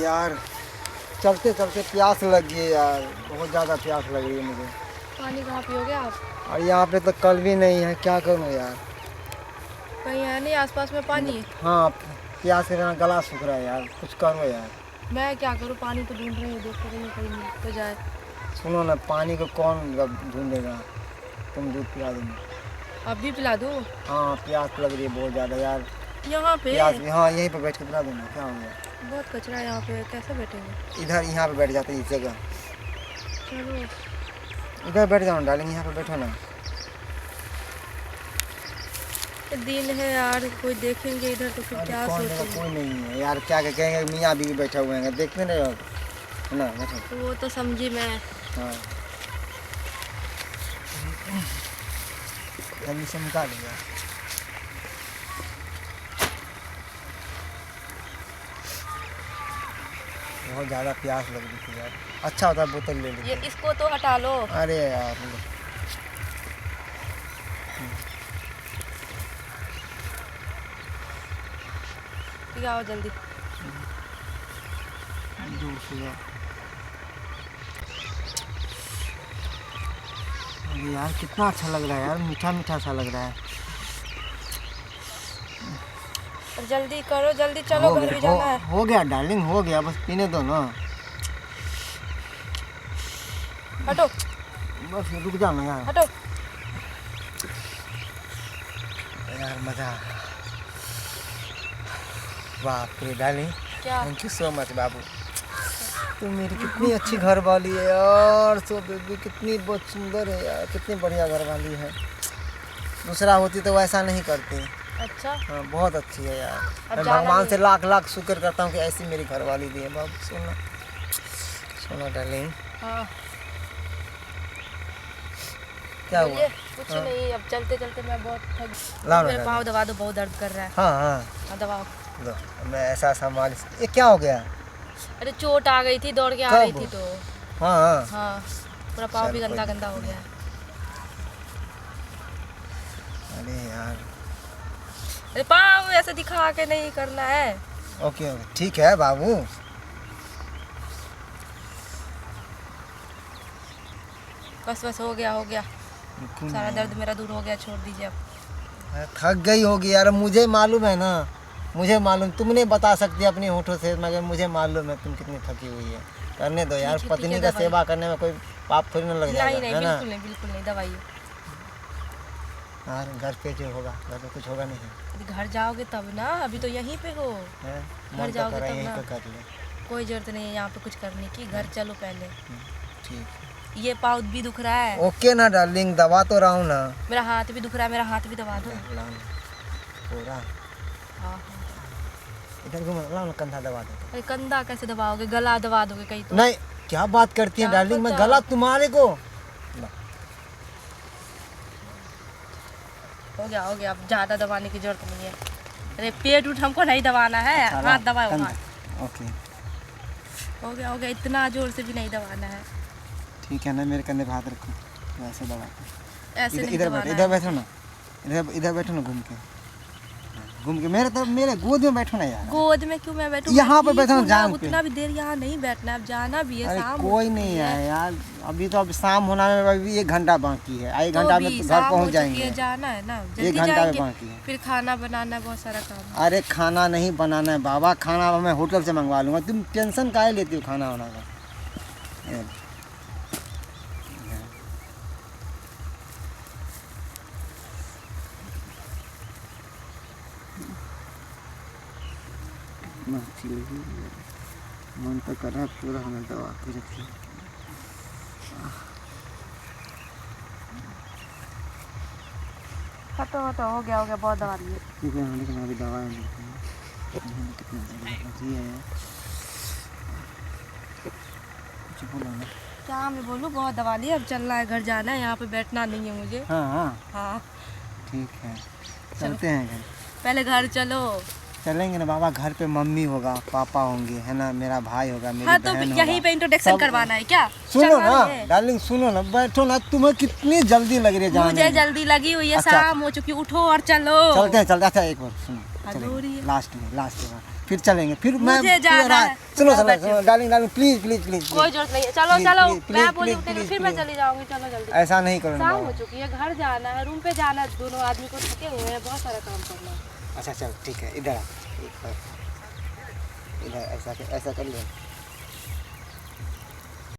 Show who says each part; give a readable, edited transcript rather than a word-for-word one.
Speaker 1: यार, चलते चलते प्यास लग गई यार, बहुत ज़्यादा प्यास लग रही है मुझे।
Speaker 2: पानी कहाँ पियोगे आप?
Speaker 1: और यहाँ पे तो कल भी नहीं है, क्या करूँ यार।
Speaker 2: कहीं है नहीं आसपास में पानी?
Speaker 1: हाँ, प्यास के बिना गला सूख रहा है यार, कुछ करो यार।
Speaker 2: मैं क्या करूँ, पानी तो ढूंढ रही हूँ, देखते रही हूँ कहीं मिल तो जाए।
Speaker 1: सुनो ना, पानी को कौन ढूंढेगा, तुम दूध पिला देंगे।
Speaker 2: अब भी पिला दूँ?
Speaker 1: हाँ, प्यास लग रही है बहुत ज़्यादा यार।
Speaker 2: यहाँ पे
Speaker 1: प्यास भी, हाँ यहीं पे बैठ के पिला देंगे, क्या हो गया।
Speaker 2: बहुत कचरा है यहाँ पे, कैसे बैठेंगे?
Speaker 1: इधर यहाँ पे बैठ जाते हैं इस जगह।
Speaker 2: चलो
Speaker 1: इधर बैठ जाओ डालेंगे, यहाँ पे बैठो ना।
Speaker 2: दिन है यार, कोई देखेंगे इधर तो फिर क्या
Speaker 1: कौन देगा,
Speaker 2: सोचेंगे।
Speaker 1: कोई नहीं है यार, क्या क्या कहेंगे, मियाँ बीवी बैठा हुए हैं, देखते नहीं हो, है ना, बैठो।
Speaker 2: तो वो तो समझी मैं।
Speaker 1: हाँ, जल्दी से निकालिए। बहुत ज़्यादा प्यास लग रही थी यार, अच्छा होता है बोतल ले
Speaker 2: ये
Speaker 1: लेते।
Speaker 2: इसको तो हटा लो।
Speaker 1: अरे यार,
Speaker 2: ठीक है, आओ जल्दी।
Speaker 1: अरे यार, कितना अच्छा लग रहा है यार, मीठा मीठा सा लग रहा है।
Speaker 2: जल्दी करो, जल्दी चलो, घर भी जाना है।
Speaker 1: हो गया डार्लिंग, हो गया, बस पीने दो ना।
Speaker 2: हटो
Speaker 1: बस रुक जाना यार।
Speaker 2: हटो।
Speaker 1: यार मज़ा आ गया। बाप रे डार्लिंग,
Speaker 2: क्या?
Speaker 1: थैंक यू सो मच बाबू। तुम मेरी कितनी अच्छी घर वाली है यार, सो बेबी कितनी बहुत सुंदर है यार, कितनी बढ़िया घर वाली है। दूसरा होती तो वैसा नहीं करती।
Speaker 2: अच्छा,
Speaker 1: हाँ, बहुत अच्छी है यार।
Speaker 2: अब
Speaker 1: मैं
Speaker 2: जाना
Speaker 1: भगवान
Speaker 2: नहीं।
Speaker 1: से लाख लाख शुक्र करता हूँ कि ऐसी मेरी घर वाली दी है बाबू। सुनो सुनो डार्लिंग,
Speaker 2: हाँ
Speaker 1: क्या हुआ?
Speaker 2: बोलिए। कुछ
Speaker 1: हाँ।
Speaker 2: नहीं, अब चलते चलते मैं बहुत थक।
Speaker 1: लाओ ना
Speaker 2: मेरे
Speaker 1: डार्लिंग।
Speaker 2: पाँव दबा दो, बहुत दर्द कर रहा है।
Speaker 1: हाँ हाँ,
Speaker 2: हाँ दबाओ।
Speaker 1: लो, मैं ऐसा ऐसा मालिश, ये क्या हो गया?
Speaker 2: अरे चोट आ गई थी, दौड़ के आ रही
Speaker 1: कब?
Speaker 2: थी तो।
Speaker 1: हाँ हाँ,
Speaker 2: हाँ, पूरा पाँव भी
Speaker 1: चल,
Speaker 2: गंदा
Speaker 1: कोई
Speaker 2: गंदा हो
Speaker 1: दिक्कत
Speaker 2: गया है।
Speaker 1: अरे यार,
Speaker 2: अरे पाँव ऐसे दिखा के नहीं करना है।
Speaker 1: ओके ओके, ठीक है बाबू।
Speaker 2: बस बस, हो गया हो गया,
Speaker 1: बिल्कुल
Speaker 2: सारा
Speaker 1: नहीं।
Speaker 2: दर्द मेरा दूर हो गया, छोड़ दीजिए अब।
Speaker 1: थक गई होगी यार, मुझे मालूम है ना, मुझे मालूम, तुम नहीं बता सकती अपनी होठों से, मगर मुझे मालूम है तुम कितनी थकी हुई है। करने दो यार,
Speaker 2: ठीक है,
Speaker 1: पत्नी का
Speaker 2: दवाई।
Speaker 1: सेवा करने में कोई पाप थोड़ी ना लग
Speaker 2: नहीं
Speaker 1: जाएगा,
Speaker 2: नहीं,
Speaker 1: है ना।
Speaker 2: बिल्कुल नहीं, बिल्कुल नहीं, दवाइए।
Speaker 1: यार घर पे जो होगा, घर पे कुछ होगा नहीं
Speaker 2: अभी घर जाओगे तब ना, अभी तो यहीं पे हो।
Speaker 1: है,
Speaker 2: घर
Speaker 1: मन तो
Speaker 2: जाओगे
Speaker 1: करा
Speaker 2: तब
Speaker 1: यहीं
Speaker 2: ना।
Speaker 1: पे कर ले।
Speaker 2: कोई जरूरत नहीं है यहाँ पे कुछ करने की, घर चलो पहले।
Speaker 1: ठीक,
Speaker 2: ये पाँव भी दुख रहा है।
Speaker 1: ओके ना डार्लिंग, दबा तो रहा हूँ ना।
Speaker 2: मेरा हाथ भी दुख रहा है, मेरा हाथ भी दबा दो।
Speaker 1: लाओ ना, पूरा
Speaker 2: हाँ हाँ।
Speaker 1: इधर घूम, लाओ ना, कंधा दबा दो।
Speaker 2: अरे कंधा कैसे दबाओगे, गला दबा दोगे कहीं तो।
Speaker 1: नहीं, क्या बात करती है
Speaker 2: क्या
Speaker 1: डार्लिंग, मैं
Speaker 2: पता?
Speaker 1: गला तुम्हारे को।
Speaker 2: हो गया हो गया, अब ज़्यादा दबाने की जरूरत नहीं है। अरे पेट उठ हमको नहीं दबाना है,
Speaker 1: अच्छा,
Speaker 2: हाथ दबाओ
Speaker 1: कंधा।
Speaker 2: हाथ।
Speaker 1: ओके,
Speaker 2: हो गया, इतना जोर से भी नहीं दबाना है।
Speaker 1: ठीक है ना, मेरे कंधे पे हाथ रखो, वैसे दबा के।
Speaker 2: ऐसे नहीं
Speaker 1: इधर
Speaker 2: दबाना
Speaker 1: बैठो,
Speaker 2: है।
Speaker 1: इधर बैठो ना, इधर बैठो ना, घूम के मेरे तरफ, मेरे गोद में बैठो ना यार।
Speaker 2: गोद में क्यों मैं बैठूं?
Speaker 1: यहाँ पे
Speaker 2: मैं
Speaker 1: बैठो ना,
Speaker 2: ठीक हूँ
Speaker 1: जान पे।
Speaker 2: उतना भी देर यहाँ नहीं बैठना है, अब जाना भी है,
Speaker 1: अरे
Speaker 2: शाम हो
Speaker 1: कोई
Speaker 2: चुकी
Speaker 1: नहीं है यार, अभी तो अब शाम होना में अभी 1 घंटा बाकी है, 1
Speaker 2: तो
Speaker 1: घंटा
Speaker 2: भी
Speaker 1: में तो घर
Speaker 2: शाम हो
Speaker 1: पहुँच
Speaker 2: चुकी
Speaker 1: जाएंगे।
Speaker 2: है, जाना है ना,
Speaker 1: 1
Speaker 2: जल्दी
Speaker 1: घंटा में
Speaker 2: जाएंगे।
Speaker 1: बाकी है।
Speaker 2: फिर खाना बनाना है, बहुत सारा काम है।
Speaker 1: अरे खाना नहीं बनाना है बाबा, खाना मैं होटल से मंगवा लूँगा, तुम टेंशन काहे लेती हो खाना वाना का। मन तो कर रहा है पूरा हमें दबा के रखी।
Speaker 2: हटो हटो, हो गया, बहुत दवा ली है।
Speaker 1: लेकिन अभी दवा कितना है, कुछ बोलो ना।
Speaker 2: क्या मैं बोलूँ, बहुत दवा ली, अब चलना है, घर जाना है, यहाँ पे बैठना नहीं है मुझे।
Speaker 1: हाँ हाँ,
Speaker 2: हाँ
Speaker 1: ठीक है, चलते हैं घर।
Speaker 2: पहले घर चलो।
Speaker 1: चलेंगे ना बाबा, घर पे मम्मी होगा, पापा होंगे, है ना, मेरा भाई होगा, मेरी
Speaker 2: हाँ तो
Speaker 1: बहन
Speaker 2: यहीं
Speaker 1: होगा।
Speaker 2: पे इंट्रोडक्शन
Speaker 1: सब-
Speaker 2: करवाना है क्या?
Speaker 1: सुनो
Speaker 2: चलना
Speaker 1: ना
Speaker 2: है।
Speaker 1: डार्लिंग, सुनो ना, बैठो ना, तुम्हें कितनी जल्दी लग रही है जाने
Speaker 2: मुझे
Speaker 1: में।
Speaker 2: जल्दी लगी हुई है,
Speaker 1: अच्छा,
Speaker 2: शाम हो चुकी, उठो और चलो।
Speaker 1: चलते हैं, चलते हैं। अच्छा एक बार सुनो,
Speaker 2: हाँ,
Speaker 1: चलेंगे
Speaker 2: जरूरी है।
Speaker 1: लास्ट में फिर चलेंगे, फिर मैं
Speaker 2: मुझे जाना है।
Speaker 1: सुनो
Speaker 2: हाँ,
Speaker 1: सुनो
Speaker 2: बैठो।
Speaker 1: सुनो, darling darling please please please
Speaker 2: कोई जरूरत नहीं है, चलो चलो
Speaker 1: प्लीज,
Speaker 2: मैं
Speaker 1: प्लीज,
Speaker 2: बोली
Speaker 1: प्लीज,
Speaker 2: उठेंगे,
Speaker 1: प्लीज,
Speaker 2: फिर मैं
Speaker 1: प्लीज।
Speaker 2: चली जाऊंगी, चलो जल्दी।
Speaker 1: ऐसा नहीं करो ना
Speaker 2: शाम हो
Speaker 1: बाबा।
Speaker 2: चुकी है, घर जाना है, रूम पे जाना है, दोनों आदमी को थके हुए हैं, बहुत सारा काम करना है।
Speaker 1: अच्छा चल ठीक है, इधर आ, इधर ऐसा कर ले।